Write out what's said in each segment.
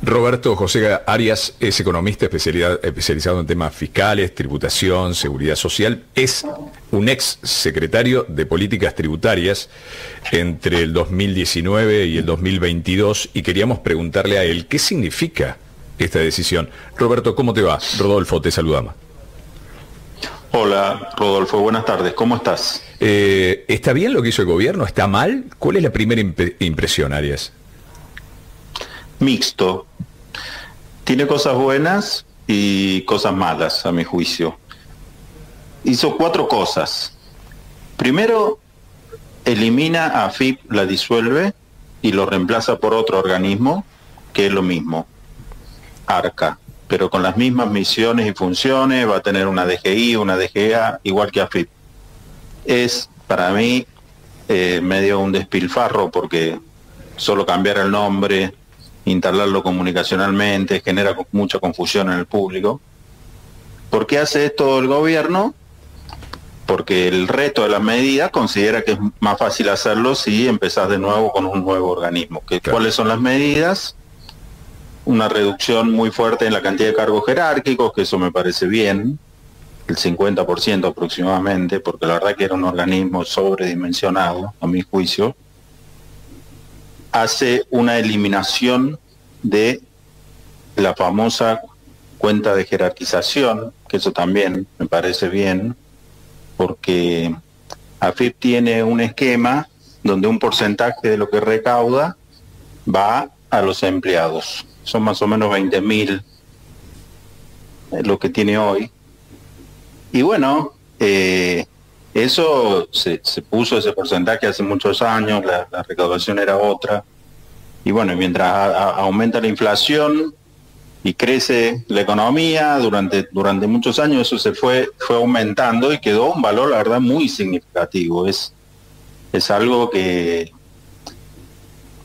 Roberto José Arias es economista especializado en temas fiscales, tributación, seguridad social. Es un ex secretario de políticas tributarias entre el 2019 y el 2022 y queríamos preguntarle a él qué significa esta decisión. Roberto, ¿cómo te va? Rodolfo, te saludamos. Hola, Rodolfo, buenas tardes, ¿cómo estás? ¿Está bien lo que hizo el gobierno? ¿Está mal? ¿Cuál es la primera impresión, Arias? Mixto. Tiene cosas buenas y cosas malas, a mi juicio. Hizo 4 cosas. Primero, elimina a AFIP, la disuelve y lo reemplaza por otro organismo que es lo mismo, ARCA, pero con las mismas misiones y funciones. Va a tener una DGI, una DGA, igual que AFIP. Es, para mí, medio un despilfarro, porque solo cambiar el nombre, instalarlo comunicacionalmente, genera mucha confusión en el público. ¿Por qué hace esto el gobierno? Porque el resto de las medidas considera que es más fácil hacerlo si empezás de nuevo con un nuevo organismo. Claro. ¿Cuáles son las medidas? Una reducción muy fuerte en la cantidad de cargos jerárquicos, que eso me parece bien, el 50% aproximadamente, porque la verdad que era un organismo sobredimensionado, a mi juicio. Hace una eliminación de la famosa cuenta de jerarquización, que eso también me parece bien, porque AFIP tiene un esquema donde un porcentaje de lo que recauda va a los empleados. Son más o menos 20.000 lo que tiene hoy. Y bueno, eso se puso ese porcentaje hace muchos años, la recaudación era otra. Y bueno, mientras aumenta la inflación y crece la economía, durante muchos años eso se fue aumentando y quedó un valor, la verdad, muy significativo. Es algo que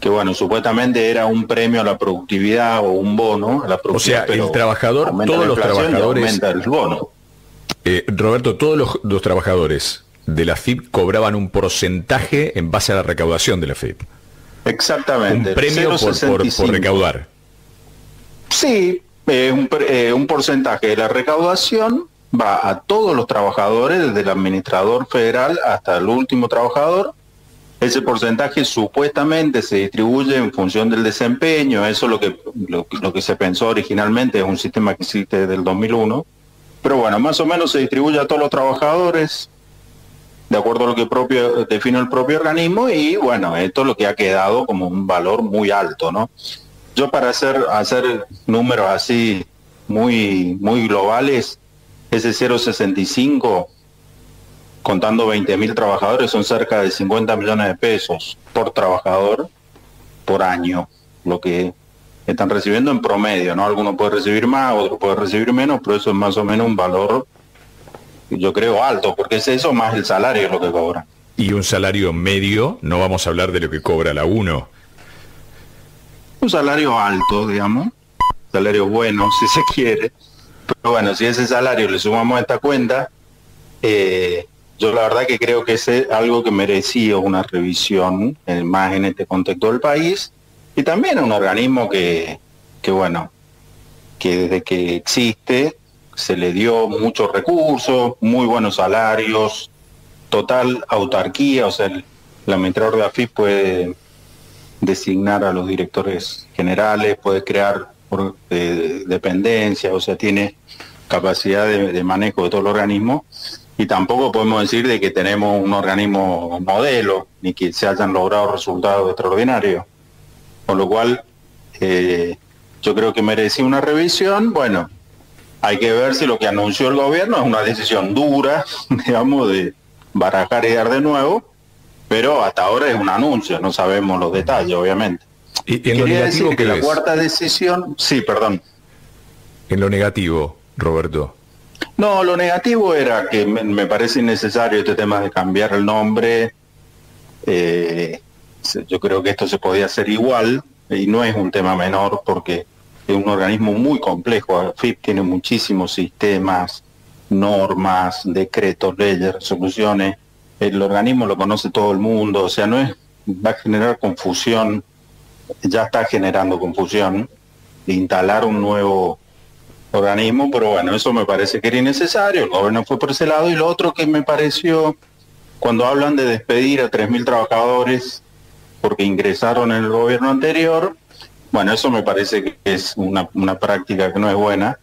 bueno, supuestamente era un premio a la productividad o un bono a la productividad. O sea, el trabajador, todos los trabajadores... Aumenta el bono. Roberto, todos los trabajadores de la AFIP cobraban un porcentaje en base a la recaudación de la AFIP. Exactamente. Un premio por recaudar. Sí, un porcentaje de la recaudación va a todos los trabajadores, desde el administrador federal hasta el último trabajador. Ese porcentaje supuestamente se distribuye en función del desempeño. Eso es lo que se pensó originalmente, es un sistema que existe desde el 2001. Pero bueno, más o menos se distribuye a todos los trabajadores de acuerdo a lo que define el propio organismo, y bueno, esto es lo que ha quedado como un valor muy alto, ¿no? Yo, para hacer números así muy globales, ese 0,65, contando 20.000 trabajadores, son cerca de 50 millones de pesos por trabajador por año, lo que están recibiendo en promedio, ¿no? Algunos pueden recibir más, otros pueden recibir menos, pero eso es más o menos un valor, yo creo, alto, porque es eso más el salario lo que cobra. Y un salario medio, no vamos a hablar de lo que cobra la UNO. Un salario alto, digamos, salario bueno, si se quiere. Pero bueno, si ese salario le sumamos a esta cuenta, yo la verdad que creo que es algo que merecía una revisión, más en este contexto del país, y también un organismo que bueno, que desde que existe se le dio muchos recursos, muy buenos salarios, total autarquía. O sea, el administrador de AFIP puede designar a los directores generales, puede crear dependencias, o sea, tiene capacidad de manejo de todo el organismo. Y tampoco podemos decir de que tenemos un organismo modelo, ni que se hayan logrado resultados extraordinarios. Con lo cual, yo creo que merecía una revisión. Bueno, hay que ver si lo que anunció el gobierno es una decisión dura, digamos, de barajar y dar de nuevo, pero hasta ahora es un anuncio, no sabemos los detalles, obviamente. ¿Y en lo negativo decir que la cuarta decisión... Sí, perdón. En lo negativo, Roberto. No, lo negativo era que me parece innecesario este tema de cambiar el nombre. Yo creo que esto se podía hacer igual, y no es un tema menor, porque es un organismo muy complejo. AFIP tiene muchísimos sistemas, normas, decretos, leyes, resoluciones. El organismo lo conoce todo el mundo, o sea, va a generar confusión, ya está generando confusión. instalar un nuevo organismo, pero bueno, eso me parece que era innecesario, el gobierno fue por ese lado. Y lo otro que me pareció, cuando hablan de despedir a 3.000 trabajadores porque ingresaron en el gobierno anterior, bueno, eso me parece que es una práctica que no es buena.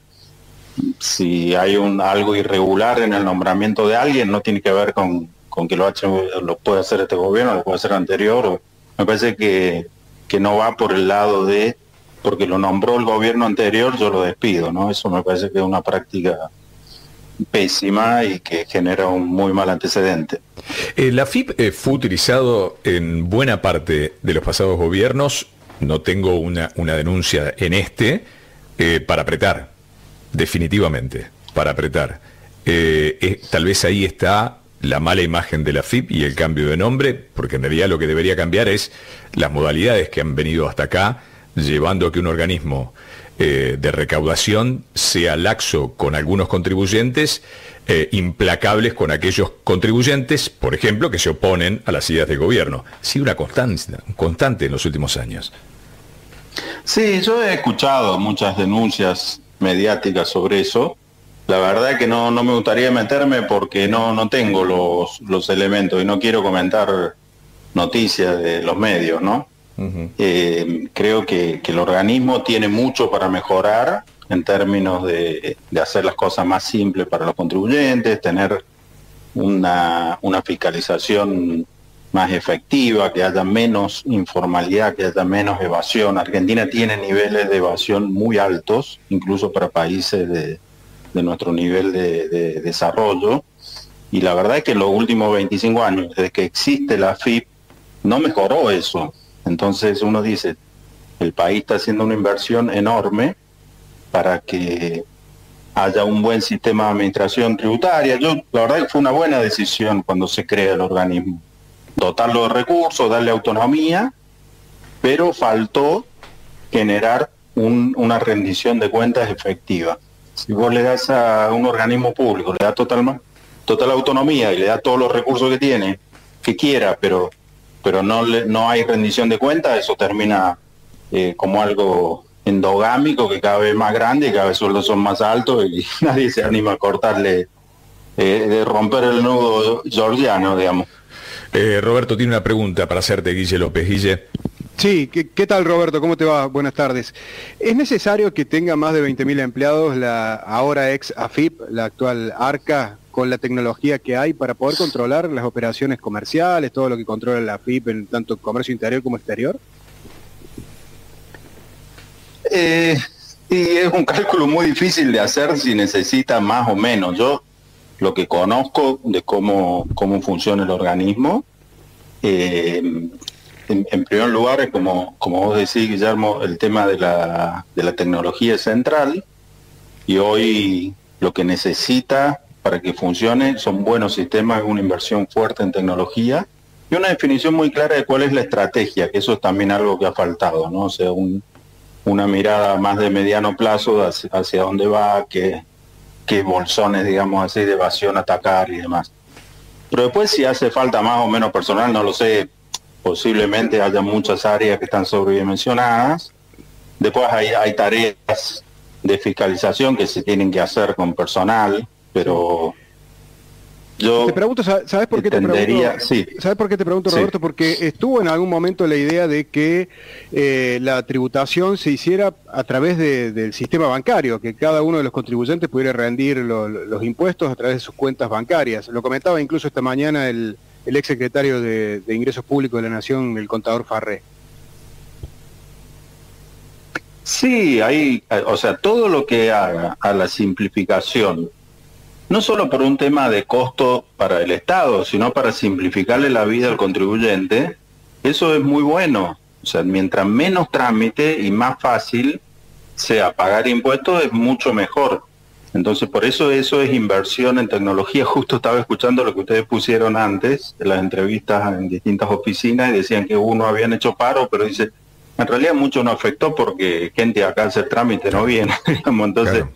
Si hay algo irregular en el nombramiento de alguien, no tiene que ver con que lo puede hacer este gobierno, lo puede hacer anterior. Me parece que no va por el lado de, porque lo nombró el gobierno anterior, yo lo despido, ¿no? Eso me parece que es una práctica pésima y que genera un muy mal antecedente. La AFIP fue utilizado en buena parte de los pasados gobiernos, no tengo una denuncia en para apretar, definitivamente, para apretar. Tal vez ahí está la mala imagen de la AFIP y el cambio de nombre, porque en realidad lo que debería cambiar es las modalidades que han venido hasta acá, llevando a que un organismo de recaudación sea laxo con algunos contribuyentes, implacables con aquellos contribuyentes, por ejemplo, que se oponen a las ideas del gobierno. Ha sido una constante en los últimos años. Sí, yo he escuchado muchas denuncias mediáticas sobre eso. La verdad es que no me gustaría meterme porque no tengo los elementos y no quiero comentar noticias de los medios, ¿no? Creo que el organismo tiene mucho para mejorar en términos de hacer las cosas más simples para los contribuyentes, tener una fiscalización más efectiva, que haya menos informalidad, que haya menos evasión. Argentina tiene niveles de evasión muy altos, incluso para países de nuestro nivel de desarrollo, y la verdad es que en los últimos 25 años, desde que existe la AFIP, no mejoró eso. Entonces uno dice, el país está haciendo una inversión enorme para que haya un buen sistema de administración tributaria. La verdad que fue una buena decisión cuando se crea el organismo. Dotarlo de recursos, darle autonomía, pero faltó generar una rendición de cuentas efectiva. Si vos le das a un organismo público, le das total autonomía y le das todos los recursos que quiera, pero no hay rendición de cuentas, eso termina como algo endogámico, que cada vez más grande y cada vez sueldos son más altos y nadie se anima a cortarle, de romper el nudo georgiano, digamos. Roberto tiene una pregunta para hacerte, Guille López. Guille. Sí, ¿qué tal, Roberto? ¿Cómo te va? Buenas tardes. ¿Es necesario que tenga más de 20.000 empleados la ahora ex AFIP, la actual ARCA, con la tecnología que hay para poder controlar las operaciones comerciales, todo lo que controla la AFIP en tanto comercio interior como exterior? Y es un cálculo muy difícil de hacer si necesita más o menos. Yo lo que conozco de cómo funciona el organismo, en primer lugar, es como vos decís, Guillermo, el tema de la tecnología es central, y hoy lo que necesita para que funcione son buenos sistemas, una inversión fuerte en tecnología y una definición muy clara de cuál es la estrategia, que eso es también algo que ha faltado, ¿no? O sea, una mirada más de mediano plazo hacia dónde va, qué bolsones, digamos así, de evasión atacar y demás. Pero después, si hace falta más o menos personal, no lo sé. Posiblemente haya muchas áreas que están sobredimensionadas. Después hay tareas de fiscalización que se tienen que hacer con personal, pero yo te pregunto, ¿sabes por qué te pregunto? Sí. ¿Sabes por qué te pregunto, Roberto? Sí. Porque estuvo en algún momento la idea de que la tributación se hiciera a través del sistema bancario, que cada uno de los contribuyentes pudiera rendir los impuestos a través de sus cuentas bancarias. Lo comentaba incluso esta mañana el exsecretario de Ingresos Públicos de la Nación, el contador Farré. Sí, o sea, todo lo que haga a la simplificación, no solo por un tema de costo para el Estado, sino para simplificarle la vida al contribuyente, eso es muy bueno. O sea, mientras menos trámite y más fácil sea pagar impuestos, es mucho mejor. Entonces, por eso es inversión en tecnología. Justo estaba escuchando lo que ustedes pusieron antes, de las entrevistas en distintas oficinas, y decían que uno habían hecho paro, pero dice, en realidad mucho no afectó porque gente acá a hacer trámite no viene. Entonces, claro,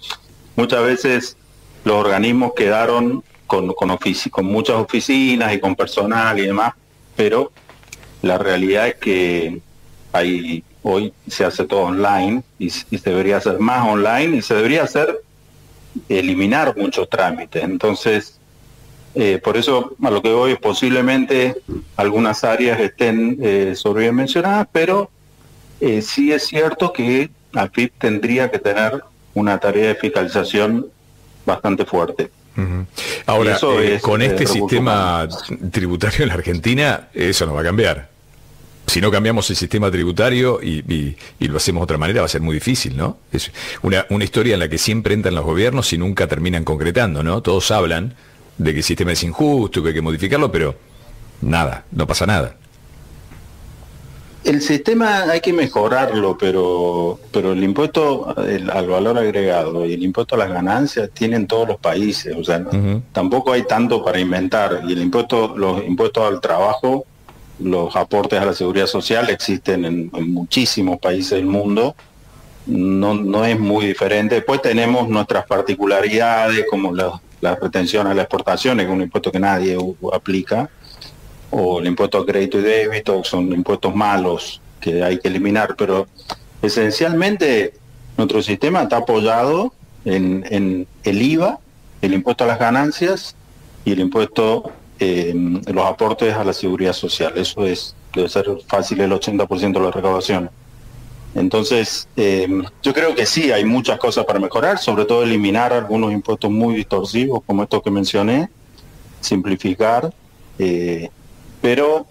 muchas veces los organismos quedaron con muchas oficinas y con personal y demás, pero la realidad es que hay hoy se hace todo online y se debería hacer más online y se debería hacer eliminar muchos trámites. Entonces, por eso a lo que voy, posiblemente algunas áreas estén sobredimensionadas, pero sí es cierto que AFIP tendría que tener una tarea de fiscalización bastante fuerte. Ahora, con este sistema tributario en la Argentina, eso no va a cambiar. Si no cambiamos el sistema tributario y lo hacemos de otra manera, va a ser muy difícil, ¿no? Es una historia en la que siempre entran los gobiernos y nunca terminan concretando, ¿no? Todos hablan de que el sistema es injusto, que hay que modificarlo, pero nada, no pasa nada. El sistema hay que mejorarlo, pero el impuesto al valor agregado y el impuesto a las ganancias tienen todos los países, o sea, tampoco hay tanto para inventar. Y los impuestos al trabajo, los aportes a la seguridad social existen en muchísimos países del mundo, no es muy diferente. Después tenemos nuestras particularidades, como la retención a las exportaciones, que es un impuesto que nadie aplica, o el impuesto a crédito y débito, son impuestos malos que hay que eliminar, pero esencialmente nuestro sistema está apoyado en el IVA, el impuesto a las ganancias y el impuesto, los aportes a la seguridad social. Eso debe ser fácil el 80% de la recaudación. Entonces, yo creo que sí, hay muchas cosas para mejorar, sobre todo eliminar algunos impuestos muy distorsivos, como estos que mencioné, simplificar, pero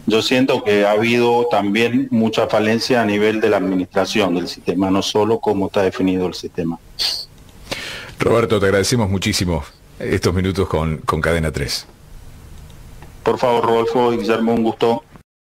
yo siento que ha habido también mucha falencia a nivel de la administración del sistema, no solo cómo está definido el sistema. Roberto, te agradecemos muchísimo estos minutos con Cadena 3. Por favor, Rodolfo y Guillermo, un gusto.